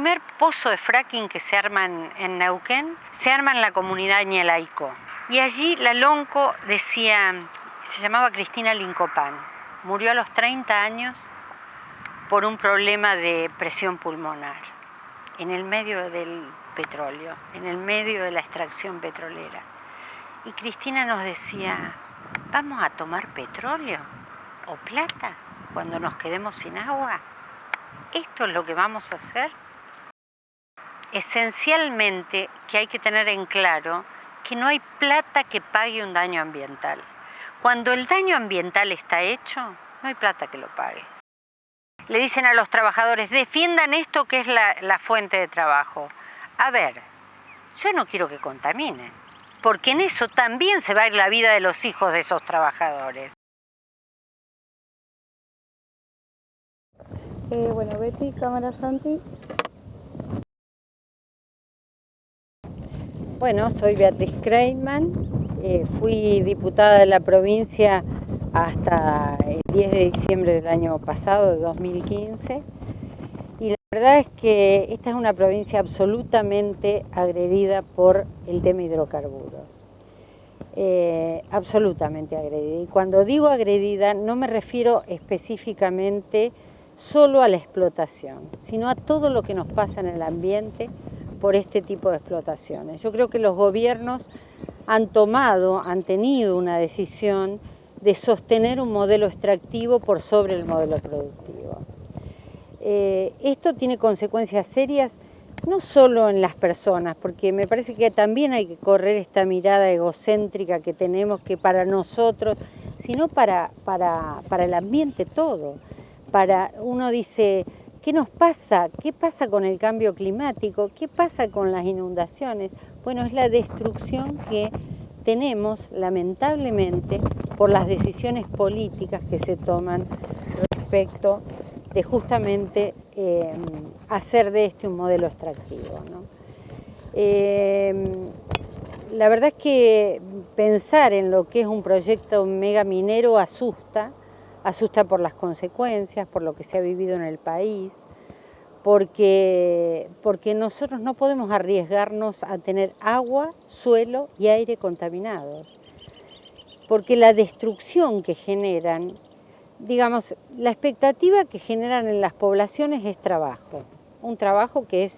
primer pozo de fracking que se arma en Neuquén, se arma en la comunidad Ñelaico. Y allí la Lonco decía, se llamaba Cristina Lincopán, murió a los 30 años por un problema de presión pulmonar, en el medio del petróleo, en el medio de la extracción petrolera. Y Cristina nos decía, ¿vamos a tomar petróleo o plata cuando nos quedemos sin agua? ¿Esto es lo que vamos a hacer? Esencialmente que hay que tener en claro que no hay plata que pague un daño ambiental. Cuando el daño ambiental está hecho, no hay plata que lo pague. Le dicen a los trabajadores, defiendan esto que es la fuente de trabajo. A ver, yo no quiero que contaminen, porque en eso también se va a ir la vida de los hijos de esos trabajadores. Bueno, Betty, cámara Santi. Bueno, soy Beatriz Kreitman, fui diputada de la provincia hasta el 10 de diciembre del año pasado, de 2015, y la verdad es que esta es una provincia absolutamente agredida por el tema hidrocarburos. Absolutamente agredida. Y cuando digo agredida no me refiero específicamente solo a la explotación, sino a todo lo que nos pasa en el ambiente por este tipo de explotaciones. Yo creo que los gobiernos han tenido una decisión de sostener un modelo extractivo por sobre el modelo productivo. Esto tiene consecuencias serias no solo en las personas, porque me parece que también hay que correr esta mirada egocéntrica que tenemos que para nosotros, sino para el ambiente todo. Uno dice, ¿qué nos pasa? ¿Qué pasa con el cambio climático? ¿Qué pasa con las inundaciones? Bueno, es la destrucción que tenemos, lamentablemente, por las decisiones políticas que se toman respecto de justamente hacer de este un modelo extractivo, ¿no? La verdad es que pensar en lo que es un proyecto mega minero asusta por las consecuencias, por lo que se ha vivido en el país, porque nosotros no podemos arriesgarnos a tener agua, suelo y aire contaminados, porque la destrucción que generan, digamos, la expectativa que generan en las poblaciones es trabajo, un trabajo que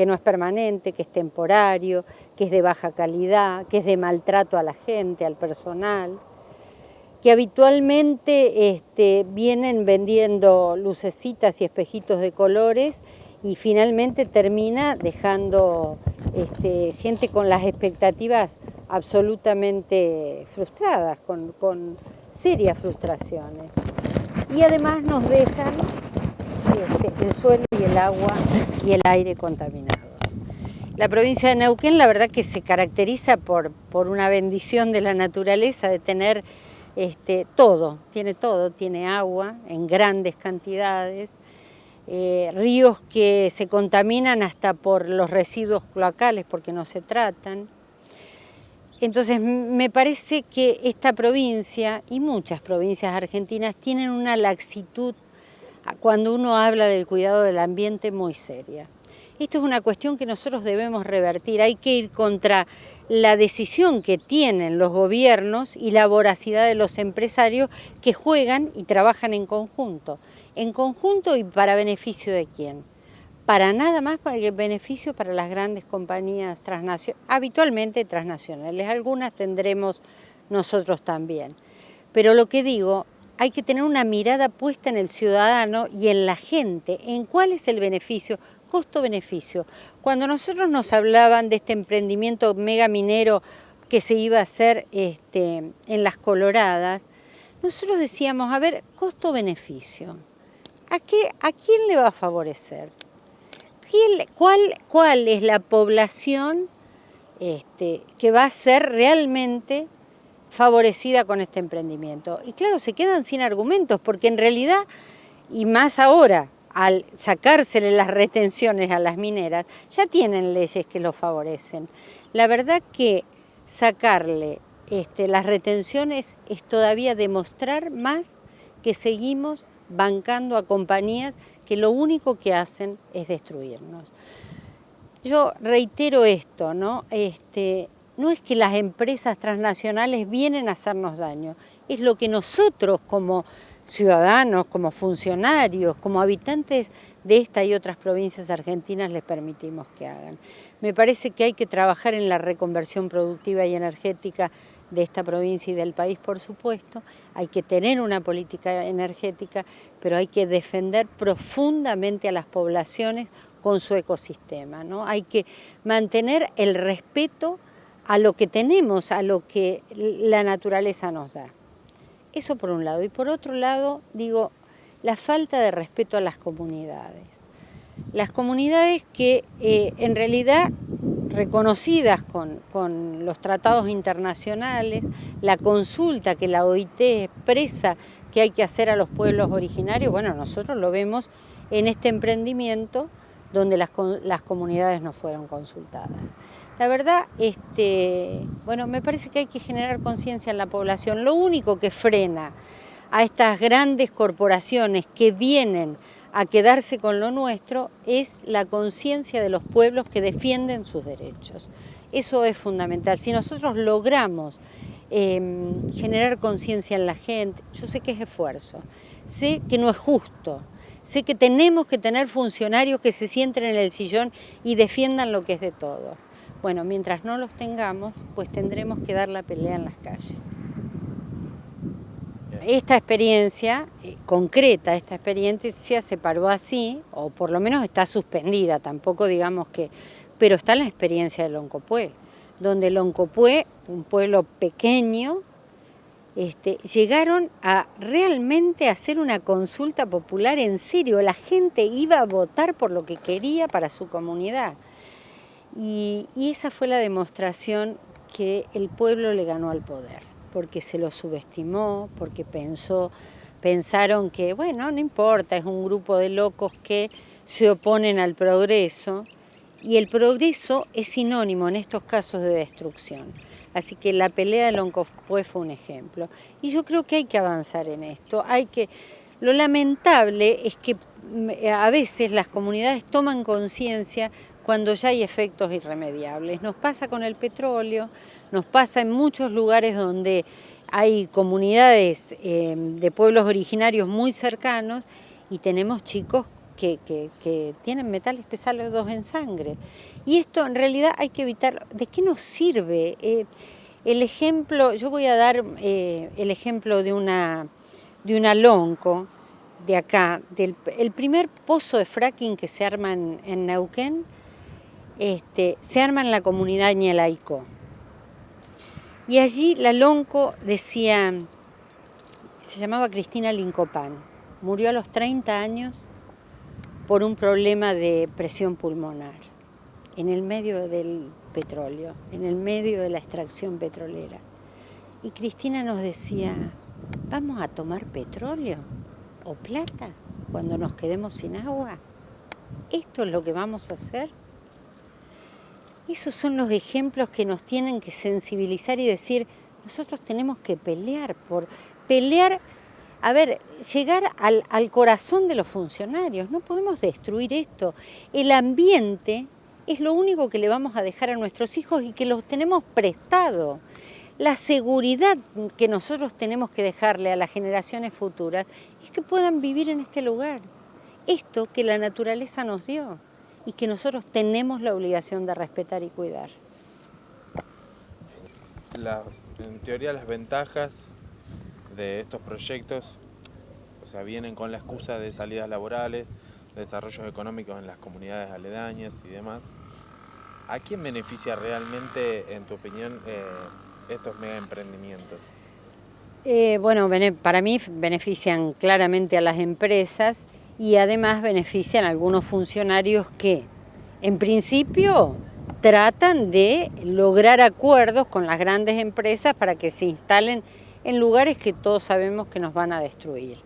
no es permanente, que es temporario, que es de baja calidad, que es de maltrato a la gente, al personal, que habitualmente vienen vendiendo lucecitas y espejitos de colores y finalmente termina dejando gente con las expectativas absolutamente frustradas, con serias frustraciones. Y además nos dejan el suelo y el agua y el aire contaminados. La provincia de Neuquén, la verdad que se caracteriza por una bendición de la naturaleza, de tener todo, tiene agua en grandes cantidades, ríos que se contaminan hasta por los residuos cloacales porque no se tratan. Entonces me parece que esta provincia y muchas provincias argentinas tienen una laxitud cuando uno habla del cuidado del ambiente muy seria. Esto es una cuestión que nosotros debemos revertir, hay que ir contra la decisión que tienen los gobiernos y la voracidad de los empresarios que juegan y trabajan en conjunto y para beneficio de quién. Para nada más para el beneficio para las grandes compañías habitualmente transnacionales, algunas tendremos nosotros también. Pero lo que digo, hay que tener una mirada puesta en el ciudadano y en la gente, en cuál es el beneficio, costo-beneficio. Cuando nosotros nos hablaban de este emprendimiento mega minero que se iba a hacer en las Coloradas, nosotros decíamos, a ver, costo-beneficio, ¿a quién le va a favorecer? ¿Cuál es la población que va a ser realmente favorecida con este emprendimiento? Y claro, se quedan sin argumentos, porque en realidad, y más ahora, al sacársele las retenciones a las mineras, ya tienen leyes que lo favorecen. La verdad que sacarle las retenciones es todavía demostrar más que seguimos bancando a compañías que lo único que hacen es destruirnos. Yo reitero esto, ¿no? No es que las empresas transnacionales vienen a hacernos daño, es lo que nosotros como ciudadanos, como funcionarios, como habitantes de esta y otras provincias argentinas les permitimos que hagan. Me parece que hay que trabajar en la reconversión productiva y energética de esta provincia y del país, por supuesto. Hay que tener una política energética, pero hay que defender profundamente a las poblaciones con su ecosistema, ¿no? Hay que mantener el respeto a lo que tenemos, a lo que la naturaleza nos da. Eso por un lado. Y por otro lado, digo, la falta de respeto a las comunidades. Las comunidades que en realidad reconocidas con los tratados internacionales, la consulta que la OIT expresa que hay que hacer a los pueblos originarios, bueno, nosotros lo vemos en este emprendimiento donde las comunidades no fueron consultadas. La verdad, bueno, me parece que hay que generar conciencia en la población. Lo único que frena a estas grandes corporaciones que vienen a quedarse con lo nuestro es la conciencia de los pueblos que defienden sus derechos. Eso es fundamental. Si nosotros logramos generar conciencia en la gente, yo sé que es esfuerzo, sé que no es justo, sé que tenemos que tener funcionarios que se sienten en el sillón y defiendan lo que es de todos. Bueno, mientras no los tengamos, pues tendremos que dar la pelea en las calles. Esta experiencia concreta, esta experiencia se paró así, o por lo menos está suspendida, tampoco digamos que, pero está la experiencia de Loncopué, donde Loncopué, un pueblo pequeño, llegaron a realmente hacer una consulta popular en serio, la gente iba a votar por lo que quería para su comunidad. Y esa fue la demostración que el pueblo le ganó al poder, porque se lo subestimó, porque pensaron que, bueno, no importa, es un grupo de locos que se oponen al progreso, y el progreso es sinónimo en estos casos de destrucción. Así que la pelea de Loncopué fue un ejemplo. Y yo creo que hay que avanzar en esto. Lo lamentable es que a veces las comunidades toman conciencia cuando ya hay efectos irremediables. Nos pasa con el petróleo, nos pasa en muchos lugares donde hay comunidades de pueblos originarios muy cercanos y tenemos chicos que tienen metales pesados en sangre. Y esto en realidad hay que evitar. ¿De qué nos sirve? El ejemplo, yo voy a dar el ejemplo de una lonco de acá, el primer pozo de fracking que se arma en Neuquén, se arma en la comunidad Ñelaicó. Y allí la lonco decía, se llamaba Cristina Lincopán, murió a los 30 años por un problema de presión pulmonar, en el medio del petróleo, en el medio de la extracción petrolera. Y Cristina nos decía, ¿vamos a tomar petróleo o plata cuando nos quedemos sin agua? ¿Esto es lo que vamos a hacer? Esos son los ejemplos que nos tienen que sensibilizar y decir, nosotros tenemos que pelear, llegar al corazón de los funcionarios. No podemos destruir esto. El ambiente es lo único que le vamos a dejar a nuestros hijos y que los tenemos prestado. La seguridad que nosotros tenemos que dejarle a las generaciones futuras es que puedan vivir en este lugar. Esto que la naturaleza nos dio y que nosotros tenemos la obligación de respetar y cuidar. En teoría las ventajas de estos proyectos, o sea, vienen con la excusa de salidas laborales, de desarrollos económicos en las comunidades aledañas y demás. ¿A quién beneficia realmente, en tu opinión, estos mega emprendimientos? Bueno, para mí benefician claramente a las empresas y además benefician a algunos funcionarios que, en principio, tratan de lograr acuerdos con las grandes empresas para que se instalen en lugares que todos sabemos que nos van a destruir.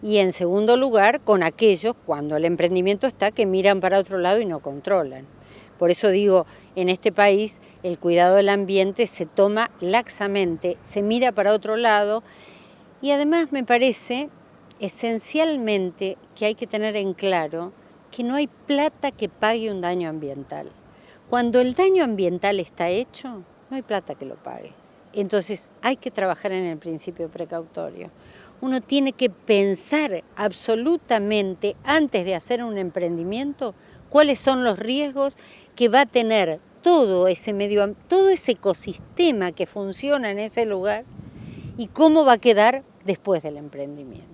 Y en segundo lugar, con aquellos, cuando el emprendimiento está, que miran para otro lado y no controlan. Por eso digo, en este país el cuidado del ambiente se toma laxamente, se mira para otro lado y además me parece esencialmente que hay que tener en claro que no hay plata que pague un daño ambiental. Cuando el daño ambiental está hecho, no hay plata que lo pague. Entonces hay que trabajar en el principio precautorio. Uno tiene que pensar absolutamente antes de hacer un emprendimiento cuáles son los riesgos que va a tener todo ese todo ese ecosistema que funciona en ese lugar y cómo va a quedar después del emprendimiento.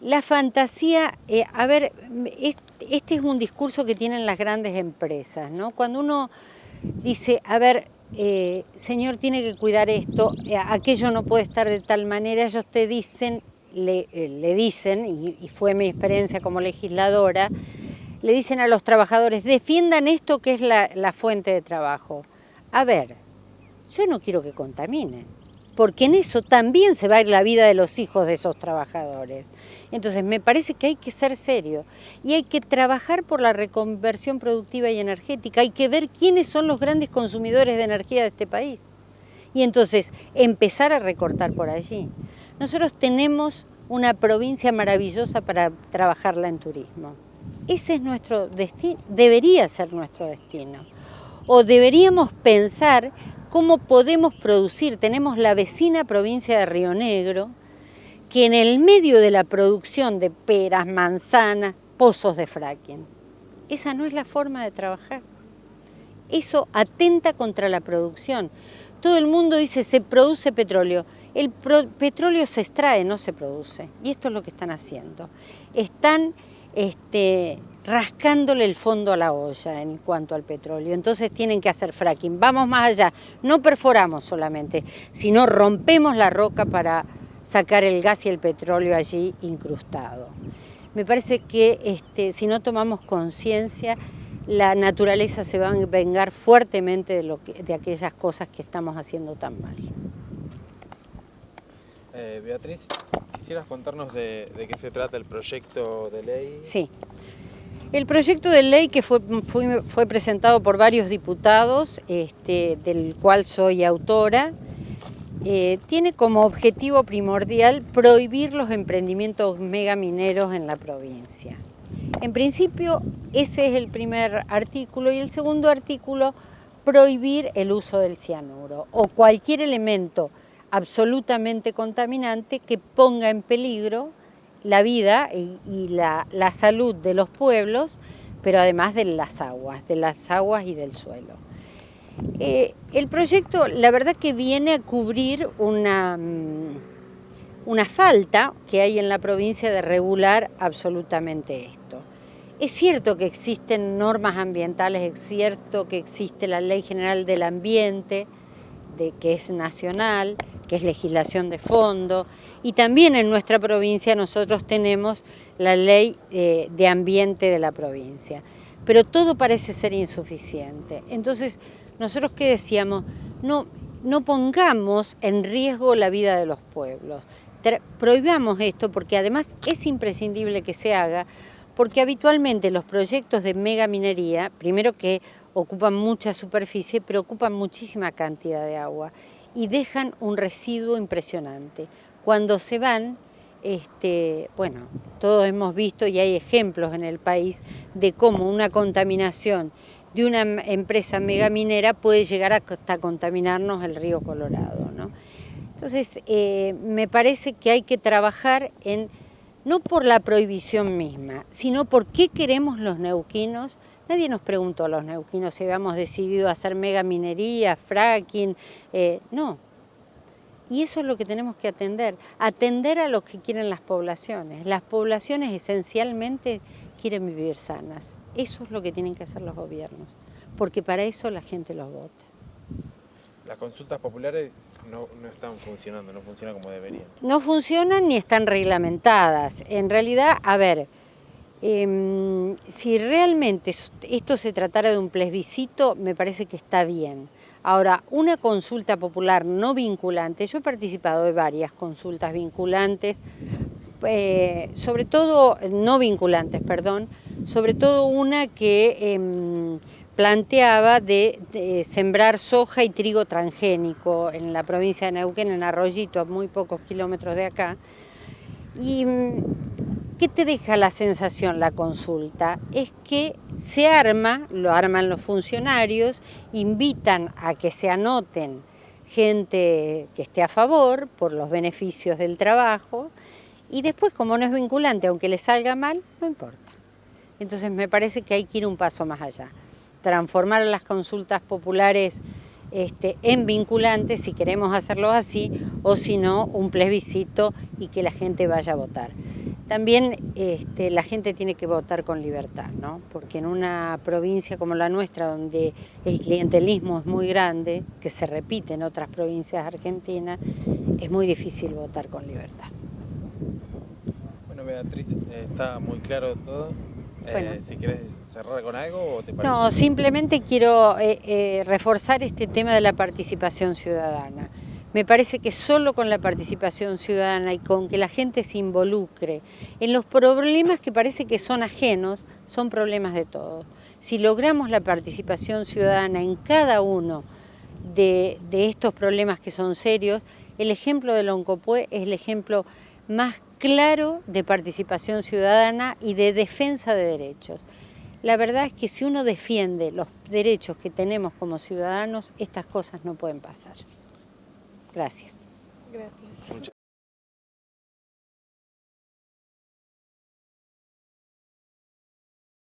La fantasía, este es un discurso que tienen las grandes empresas, ¿no? Cuando uno dice, señor, tiene que cuidar esto, aquello no puede estar de tal manera, ellos te dicen, le dicen, y fue mi experiencia como legisladora, le dicen a los trabajadores, defiendan esto que es la fuente de trabajo. Yo no quiero que contaminen, porque en eso también se va a ir la vida de los hijos de esos trabajadores. Entonces me parece que hay que ser serio y hay que trabajar por la reconversión productiva y energética, hay que ver quiénes son los grandes consumidores de energía de este país y entonces empezar a recortar por allí. Nosotros tenemos una provincia maravillosa para trabajarla en turismo. Ese es nuestro destino, debería ser nuestro destino. O deberíamos pensar cómo podemos producir. Tenemos la vecina provincia de Río Negro, que en el medio de la producción de peras, manzanas, pozos de fracking. Esa no es la forma de trabajar. Eso atenta contra la producción. Todo el mundo dice se produce petróleo. El petróleo se extrae, no se produce. Y esto es lo que están haciendo. Están rascándole el fondo a la olla en cuanto al petróleo. Entonces tienen que hacer fracking. Vamos más allá. No perforamos solamente, sino rompemos la roca para sacar el gas y el petróleo allí incrustado. Me parece que si no tomamos conciencia, la naturaleza se va a vengar fuertemente de aquellas cosas que estamos haciendo tan mal. Beatriz, ¿quisieras contarnos de qué se trata el proyecto de ley? Sí. El proyecto de ley que fue presentado por varios diputados, del cual soy autora, tiene como objetivo primordial prohibir los emprendimientos megamineros en la provincia. En principio, ese es el primer artículo y el segundo artículo, prohibir el uso del cianuro o cualquier elemento absolutamente contaminante que ponga en peligro la vida y la salud de los pueblos, pero además de las aguas y del suelo. El proyecto, la verdad que viene a cubrir una falta que hay en la provincia de regular absolutamente esto. Es cierto que existen normas ambientales, es cierto que existe la Ley General del Ambiente, que es nacional, que es legislación de fondo, y también en nuestra provincia nosotros tenemos la Ley de Ambiente de la provincia, pero todo parece ser insuficiente. Entonces, nosotros ¿qué decíamos? No pongamos en riesgo la vida de los pueblos, prohibamos esto porque además es imprescindible que se haga, porque habitualmente los proyectos de megaminería, primero que ocupan mucha superficie, pero ocupan muchísima cantidad de agua y dejan un residuo impresionante. Cuando se van, todos hemos visto y hay ejemplos en el país de cómo una contaminación de una empresa megaminera puede llegar hasta contaminarnos el río Colorado, ¿no? Entonces, me parece que hay que trabajar no por la prohibición misma, sino por qué queremos los neuquinos. Nadie nos preguntó a los neuquinos si habíamos decidido hacer megaminería, fracking, no. Y eso es lo que tenemos que atender a lo que quieren las poblaciones. Las poblaciones esencialmente quieren vivir sanas. Eso es lo que tienen que hacer los gobiernos, porque para eso la gente los vota. Las consultas populares no están funcionando, no funcionan como deberían. No funcionan ni están reglamentadas. En realidad, si realmente esto se tratara de un plebiscito, me parece que está bien. Ahora, una consulta popular no vinculante, yo he participado de varias consultas vinculantes, sobre todo, no vinculantes, perdón, sobre todo una que planteaba de sembrar soja y trigo transgénico en la provincia de Neuquén, en Arroyito, a muy pocos kilómetros de acá. Y ¿Qué te deja la sensación la consulta? Es que se arma, lo arman los funcionarios, invitan a que se anoten gente que esté a favor por los beneficios del trabajo y después, como no es vinculante, aunque le salga mal, no importa. Entonces me parece que hay que ir un paso más allá, transformar las consultas populares en vinculantes, si queremos hacerlo así, o si no, un plebiscito y que la gente vaya a votar. También la gente tiene que votar con libertad, ¿no? Porque en una provincia como la nuestra, donde el clientelismo es muy grande, que se repite en otras provincias argentinas, es muy difícil votar con libertad. Bueno, Beatriz, está muy claro todo. Bueno. Si quieres cerrar con algo o te parece. No, simplemente quiero reforzar este tema de la participación ciudadana. Me parece que solo con la participación ciudadana y con que la gente se involucre en los problemas que parece que son ajenos, son problemas de todos. Si logramos la participación ciudadana en cada uno de estos problemas que son serios, el ejemplo del Oncopué es el ejemplo más claro de participación ciudadana y de defensa de derechos. La verdad es que si uno defiende los derechos que tenemos como ciudadanos, estas cosas no pueden pasar. Gracias. Gracias.